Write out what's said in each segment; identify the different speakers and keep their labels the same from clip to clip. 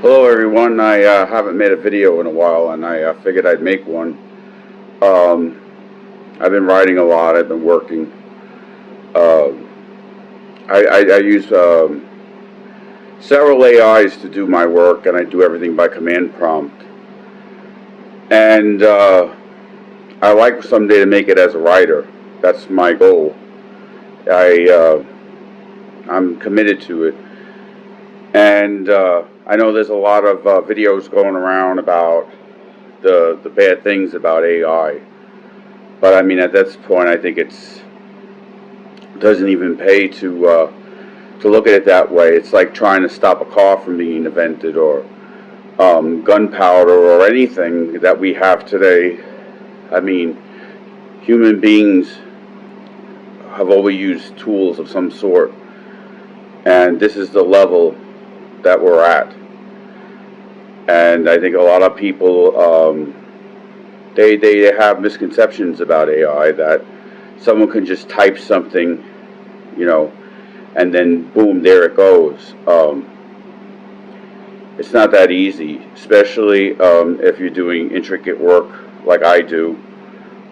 Speaker 1: Hello everyone, I haven't made a video in a while and I figured I'd make one. I've been writing a lot, I've been working. Uh, I use several AIs to do my work, and I do everything by command prompt. And I like someday to make it as a writer. That's my goal. I'm committed to it. And I know there's a lot of videos going around about the bad things about AI. But I mean, at this point, I think it doesn't even pay to look at it that way. It's like trying to stop a car from being invented, or gunpowder, or anything that we have today. I mean, human beings have always used tools of some sort, and this is the level that we're at. And I think a lot of people, they have misconceptions about AI, that someone can just type something, and then boom, there it goes. It's not that easy, especially if you're doing intricate work like I do.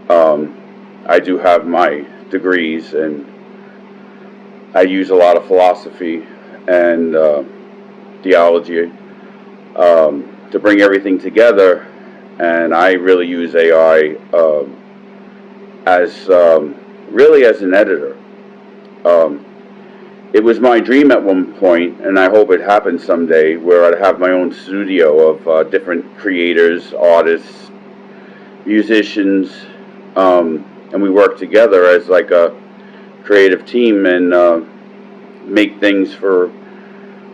Speaker 1: I do have my degrees, and I use a lot of philosophy and theology to bring everything together, and I really use AI as really as an editor. It was my dream at one point, and I hope it happens someday, where I'd have my own studio of different creators, artists, musicians, and we work together as like a creative team and make things for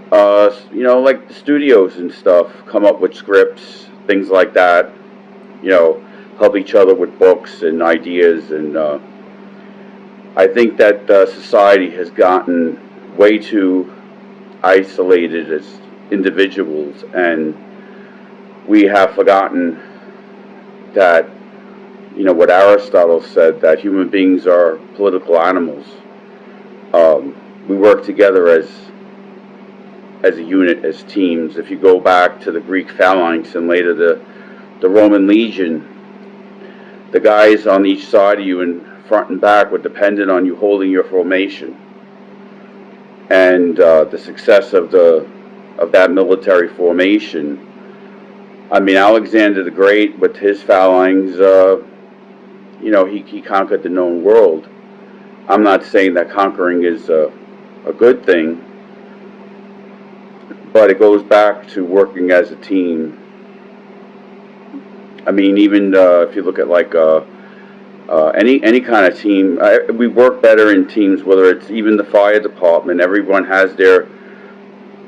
Speaker 1: like the studios and stuff, come up with scripts, things like that, help each other with books and ideas. And I think that society has gotten way too isolated as individuals, and we have forgotten that, what Aristotle said, that human beings are political animals. We work together as a unit, as teams. If you go back to the Greek phalanx and later the Roman legion, the guys on each side of you in front and back were dependent on you holding your formation. And the success of that military formation, I mean, Alexander the Great with his phalanx, he conquered the known world. I'm not saying that conquering is a good thing, but it goes back to working as a team. I mean, even if you look at like any kind of team, we work better in teams. Whether it's even the fire department, everyone has their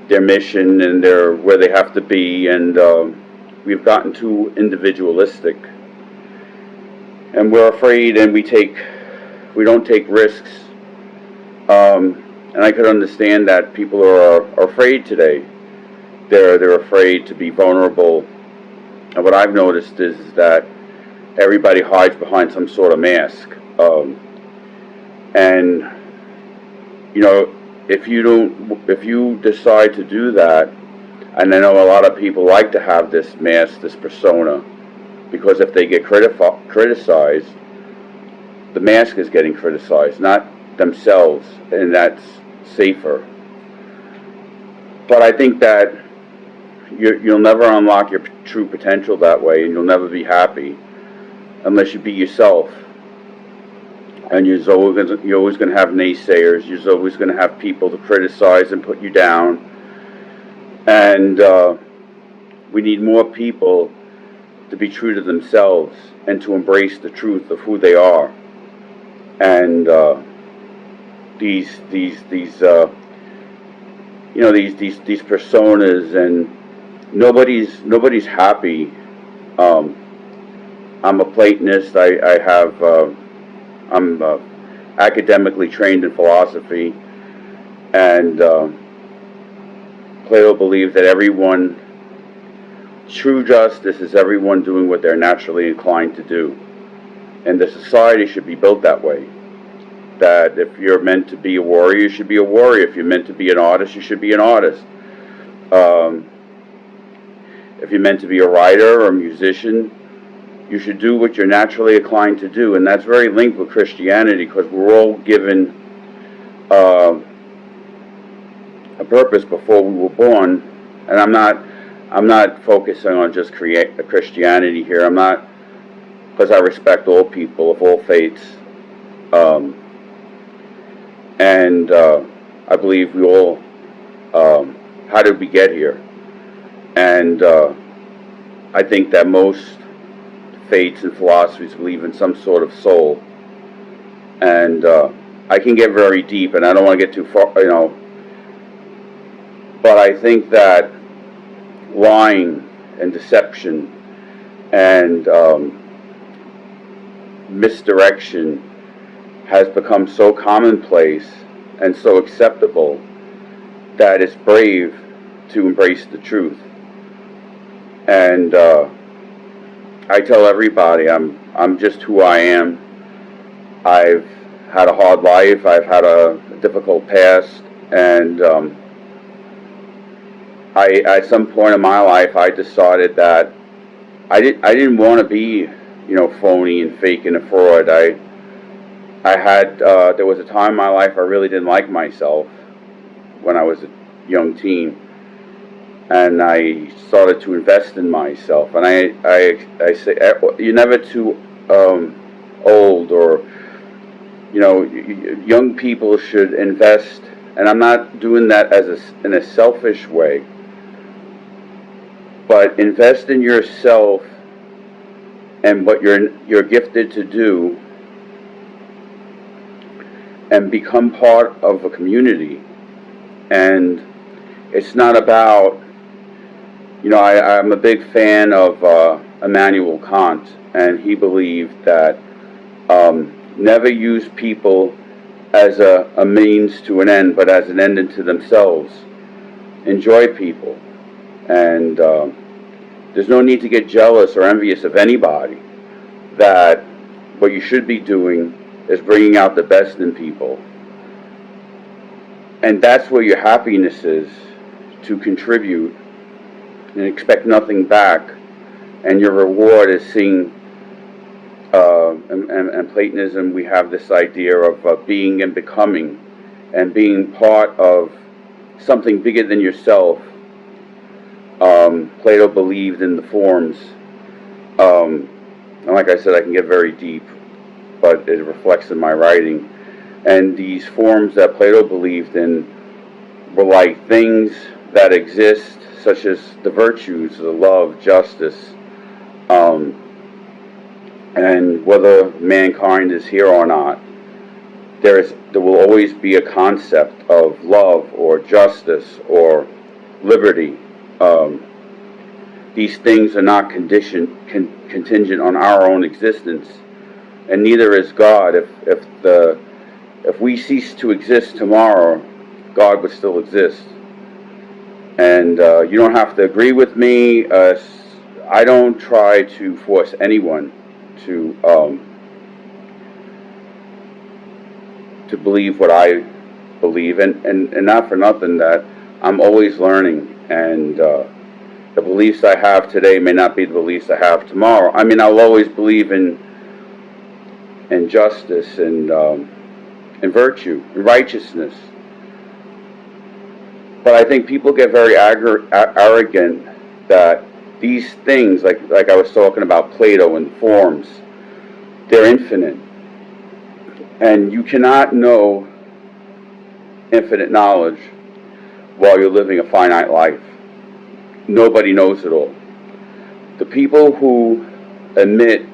Speaker 1: mission and where they have to be, and we've gotten too individualistic, and we're afraid, and we don't take risks. And I could understand that people are afraid today. They're afraid to be vulnerable. And what I've noticed is that everybody hides behind some sort of mask. And if you decide to do that, and I know a lot of people like to have this mask, this persona, because if they get criticized, the mask is getting criticized, not themselves, and that's safer. But I think that you'll never unlock your true potential that way, and you'll never be happy unless you be yourself. And you're always going to have naysayers. You're always going to have people to criticize and put you down. And we need more people to be true to themselves and to embrace the truth of who they are. And these personas, and nobody's happy. I'm a Platonist. I'm academically trained in philosophy, and Plato believed that true justice is everyone doing what they're naturally inclined to do, and the society should be built that way. That if you're meant to be a warrior, you should be a warrior. If you're meant to be an artist, you should be an artist. If you're meant to be a writer or a musician, you should do what you're naturally inclined to do, and that's very linked with Christianity, because we're all given a purpose before we were born. And I'm not focusing on just Christianity here. I'm not, because I respect all people of all faiths, and I believe we all. How did we get here? And I think that most faiths and philosophies believe in some sort of soul, and I can get very deep, and I don't want to get too far, but I think that lying and deception and misdirection has become so commonplace and so acceptable that it's brave to embrace the truth. And I tell everybody I'm just who I am. I've had a hard life. I've had a difficult past, and at some point in my life, I decided that I didn't want to be, phony and fake and a fraud. There was a time in my life I really didn't like myself when I was a young teen, and I started to invest in myself. And I say, you're never too old, or young people should invest. And I'm not doing that in a selfish way, but invest in yourself and what you're gifted to do, and become part of a community. And it's not about, I'm a big fan of Immanuel Kant, and he believed that never use people as a means to an end, but as an end unto themselves. Enjoy people, and there's no need to get jealous or envious of anybody. That what you should be doing is bringing out the best in people. And that's where your happiness is, to contribute and expect nothing back. And your reward is seeing, and Platonism, we have this idea of being and becoming, and being part of something bigger than yourself. Plato believed in the forms. And like I said, I can get very deep, but it reflects in my writing. And these forms that Plato believed in were like things that exist, such as the virtues, the love, justice, and whether mankind is here or not, there will always be a concept of love or justice or liberty. These things are not contingent on our own existence, and neither is God. If we cease to exist tomorrow, God would still exist. And you don't have to agree with me. I don't try to force anyone to believe what I believe, and not for nothing that I'm always learning, and the beliefs I have today may not be the beliefs I have tomorrow. I mean, I'll always believe in justice and virtue and righteousness. But I think people get very arrogant that these things, like I was talking about Plato and forms, they're infinite. And you cannot know infinite knowledge while you're living a finite life. Nobody knows it all. The people who admit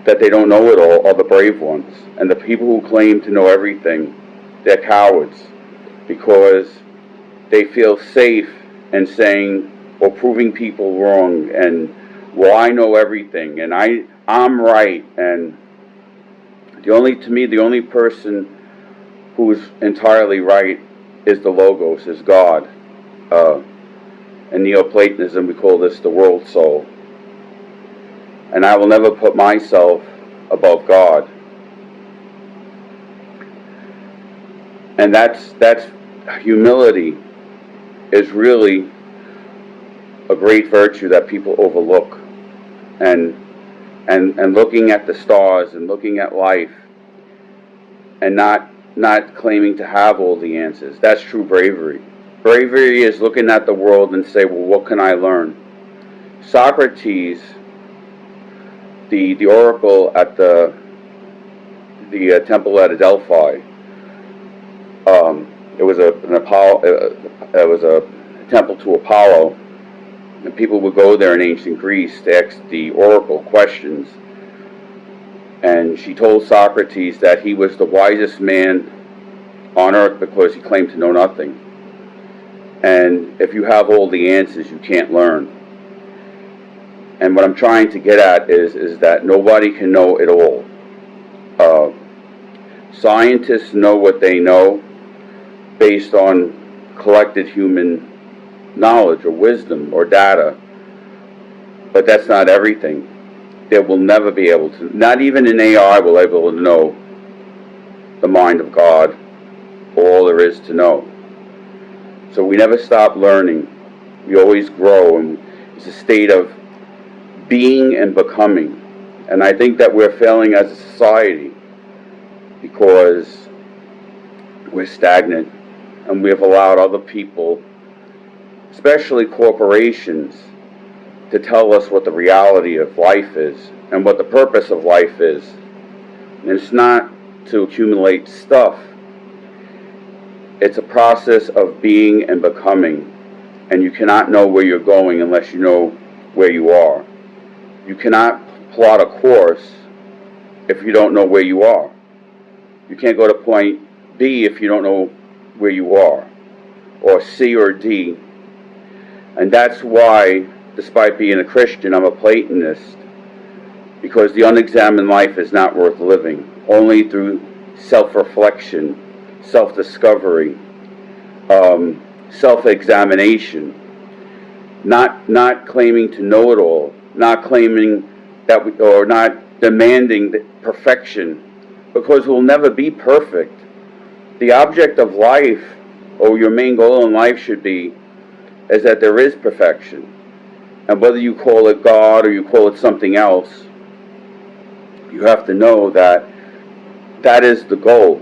Speaker 1: that they don't know it all are the brave ones. And the people who claim to know everything, they're cowards, because they feel safe in saying or proving people wrong, and, well, I know everything, and I'm right. And the only person who is entirely right is the Logos, is God. In Neoplatonism, we call this the world soul. And I will never put myself above God. And that's humility, is really a great virtue that people overlook. And looking at the stars and looking at life and not claiming to have all the answers. That's true bravery. Bravery is looking at the world and say, well, what can I learn? Socrates, the oracle at the temple at Delphi, it was a temple to Apollo, and people would go there in ancient Greece to ask the oracle questions. And she told Socrates that he was the wisest man on earth because he claimed to know nothing. And if you have all the answers, you can't learn. And what I'm trying to get at is that nobody can know it all. Scientists know what they know based on collected human knowledge or wisdom or data, but that's not everything. They will never be able to, not even an AI will be able to know the mind of God, all there is to know. So we never stop learning. We always grow, and it's a state of being and becoming. And I think that we're failing as a society because we're stagnant, and we have allowed other people, especially corporations, to tell us what the reality of life is and what the purpose of life is. And it's not to accumulate stuff. It's a process of being and becoming. And you cannot know where you're going unless you know where you are. You cannot plot a course if you don't know where you are. You can't go to point B if you don't know where you are, or C or D. And that's why, despite being a Christian, I'm a Platonist, because the unexamined life is not worth living. Only through self-reflection, self-discovery, self-examination, not claiming to know it all, not claiming that or not demanding perfection, because we'll never be perfect. The object of life, or your main goal in life should be, is that there is perfection. And whether you call it God or you call it something else, you have to know that that is the goal.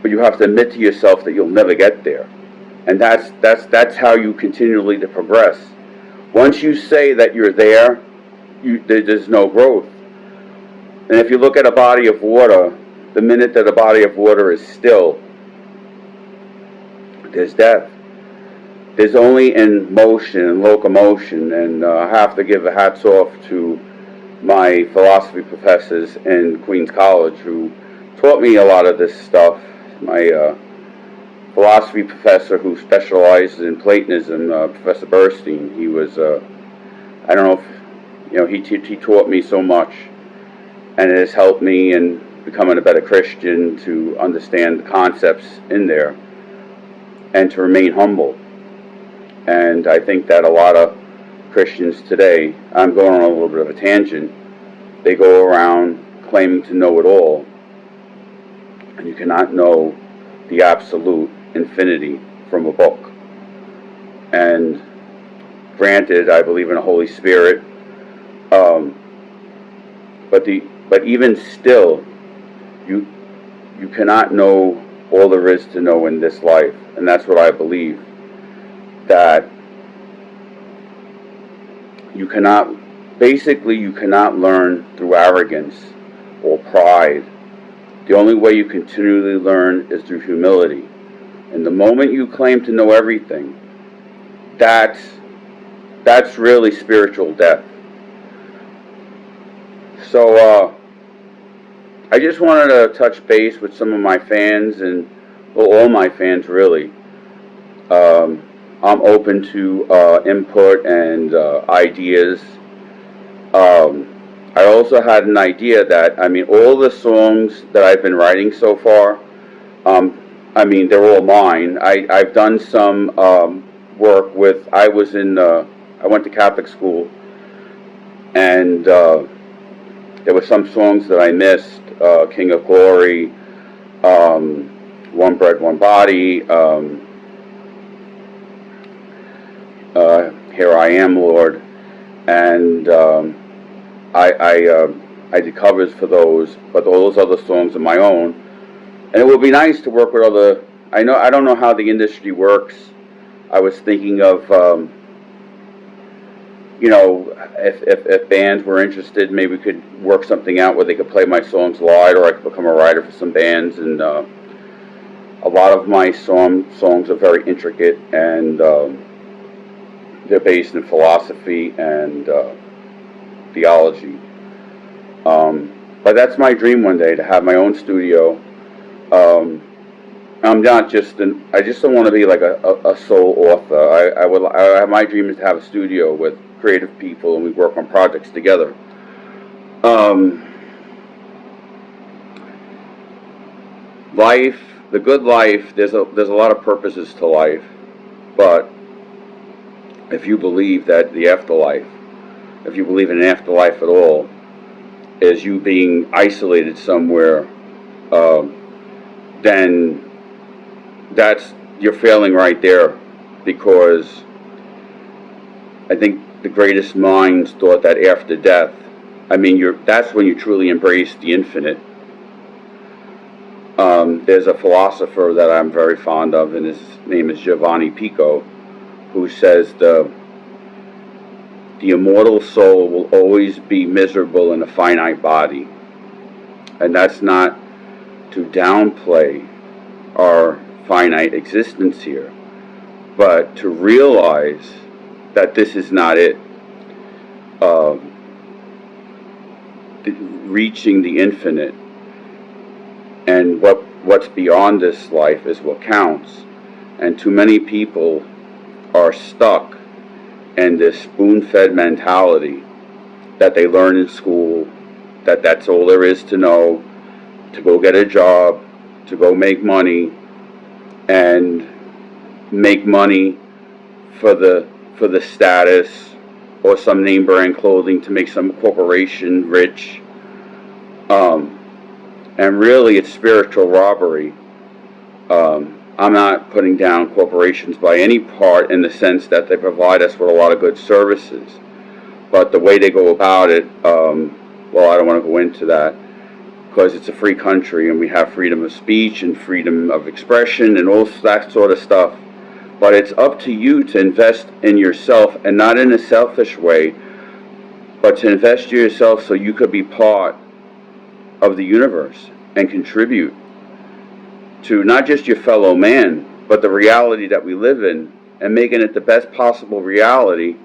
Speaker 1: But you have to admit to yourself that you'll never get there. And that's how you continually to progress. Once you say that you're there, there's no growth. And if you look at a body of water, the minute that a body of water is still, there's death. There's only in motion and locomotion, and I have to give a hats off to my philosophy professors in Queens College who taught me a lot of this stuff. My philosophy professor who specialized in Platonism, Professor Burstein, he was, I don't know if, he taught me so much, and it has helped me in becoming a better Christian to understand the concepts in there and to remain humble. And I think that a lot of Christians today, I'm going on a little bit of a tangent, they go around claiming to know it all, and you cannot know the absolute infinity from a book. And granted, I believe in a Holy Spirit, but even still, you cannot know all there is to know in this life. And that's what I believe, that you cannot learn through arrogance or pride. The only way you continually learn is through humility. And the moment you claim to know everything, that's really spiritual death. So I just wanted to touch base with some of my fans, and well, all my fans really. I'm open to input and ideas. I also had an idea that, all the songs that I've been writing so far, they're all mine. I've done some work with, I went to Catholic school, and there were some songs that I missed, King of Glory, One Bread, One Body, Here I Am, Lord, and I did covers for those, but all those other songs are my own. And it would be nice to work with other. I don't know how the industry works. I was thinking of, if bands were interested, maybe we could work something out where they could play my songs live, or I could become a writer for some bands. And a lot of my songs are very intricate, and they're based in philosophy and theology. But that's my dream one day, to have my own studio. I'm not just I just don't want to be like a sole author. My dream is to have a studio with creative people, and we work on projects together. Life, the good life, there's a lot of purposes to life, but if you believe that the afterlife, if you believe in an afterlife at all, is you being isolated somewhere, then you're failing right there, because I think the greatest minds thought that after death, that's when you truly embrace the infinite. There's a philosopher that I'm very fond of, and his name is Giovanni Pico, who says the immortal soul will always be miserable in a finite body. And that's not to downplay our finite existence here, but to realize that this is not it. Reaching the infinite and what's beyond this life is what counts. And too many people are stuck in this spoon-fed mentality that they learn in school, that's all there is to know, to go get a job, to go make money, and make money for the status, or some name brand clothing to make some corporation rich. And really, it's spiritual robbery. I'm not putting down corporations by any part, in the sense that they provide us with a lot of good services. But the way they go about it, well, I don't want to go into that, because it's a free country, and we have freedom of speech and freedom of expression and all that sort of stuff. But it's up to you to invest in yourself, and not in a selfish way, but to invest in yourself so you could be part of the universe and contribute to not just your fellow man, but the reality that we live in, and making it the best possible reality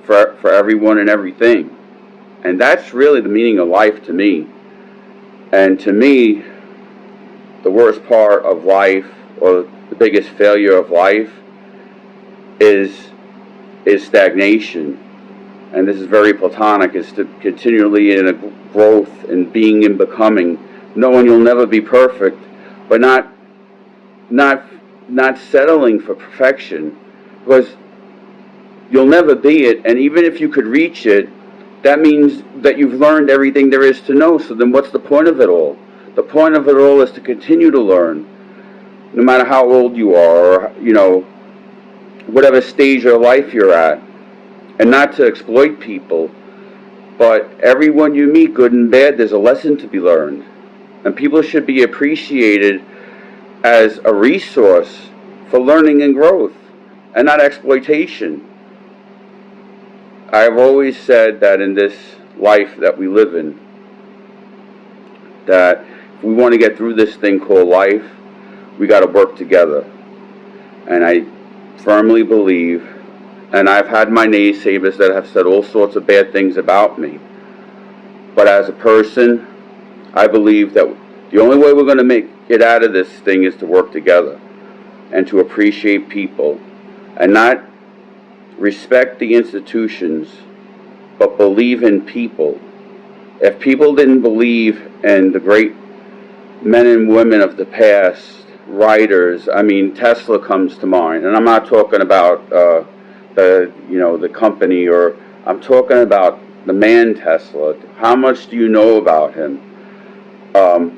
Speaker 1: for everyone and everything. And that's really the meaning of life to me. And to me, the worst part of life, or the biggest failure of life, is stagnation. And this is very Platonic, is to continually in a growth and being and becoming, knowing you'll never be perfect, but not settling for perfection, because you'll never be it. And even if you could reach it, that means that you've learned everything there is to know. So then what's the point of it all? The point of it all is to continue to learn, no matter how old you are, or whatever stage of life you're at. And not to exploit people, but everyone you meet, good and bad, there's a lesson to be learned. And people should be appreciated as a resource for learning and growth, and not exploitation. I've always said that in this life that we live in, that if we want to get through this thing called life, we got to work together. And I firmly believe, and I've had my naysayers that have said all sorts of bad things about me, but as a person, I believe that the only way we're going to make it out of this thing is to work together, and to appreciate people, and not respect the institutions, but believe in people. If people didn't believe in the great men and women of the past, writers, Tesla comes to mind, and I'm not talking about the company, or I'm talking about the man Tesla. How much do you know about him?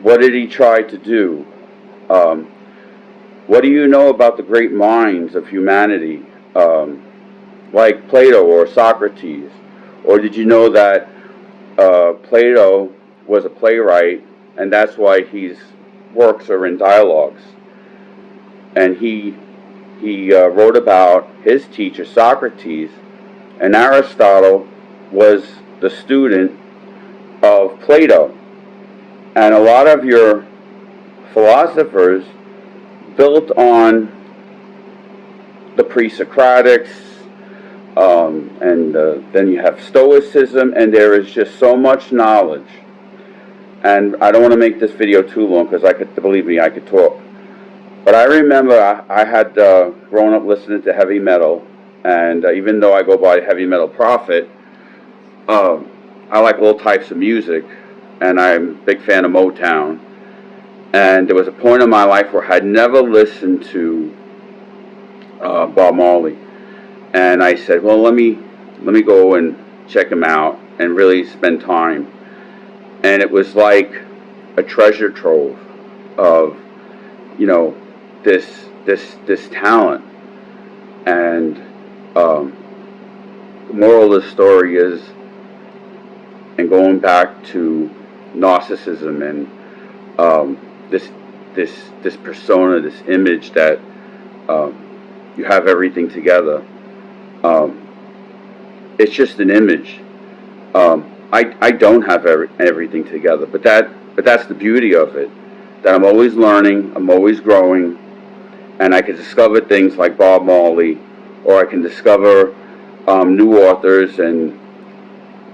Speaker 1: What did he try to do? What do you know about the great minds of humanity? like Plato or Socrates? Or did you know that Plato was a playwright, and that's why his works are in dialogues? And he wrote about his teacher Socrates, and Aristotle was the student of Plato. And a lot of your philosophers built on the pre-Socratics, and then you have Stoicism, and there is just so much knowledge. And I don't want to make this video too long, because believe me, I could talk. But I remember I had grown up listening to heavy metal, and even though I go by Heavy Metal Prophet, I like all types of music, and I'm a big fan of Motown. And there was a point in my life where I had never listened to Bob Marley, and I said, well, let me go and check him out and really spend time. And it was like a treasure trove of, you know, this talent. And the moral of the story is, and going back to narcissism and this persona, this image that you have everything together. It's just an image. I don't have everything together, but that's the beauty of it. That I'm always learning, I'm always growing, and I can discover things like Bob Marley, or I can discover new authors, and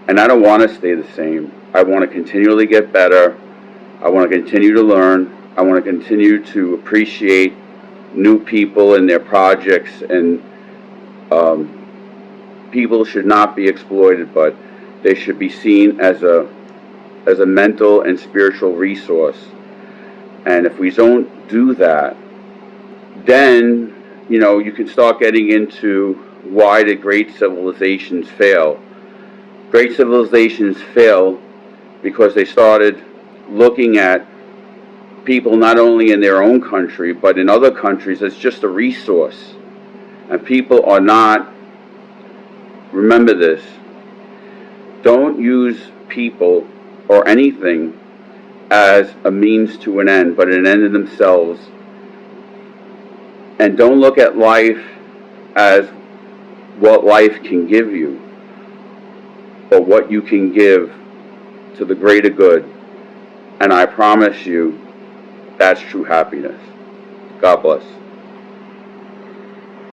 Speaker 1: I don't want to stay the same. I want to continually get better. I want to continue to learn. I want to continue to appreciate new people and their projects, and people should not be exploited, but they should be seen as a mental and spiritual resource. And if we don't do that, then, you know, you can start getting into why did great civilizations fail. Great civilizations fail because they started looking at people not only in their own country, but in other countries as just a resource. And people are not, remember this, don't use people or anything as a means to an end, but an end in themselves. And don't look at life as what life can give you, but what you can give to the greater good. And I promise you, that's true happiness. God bless.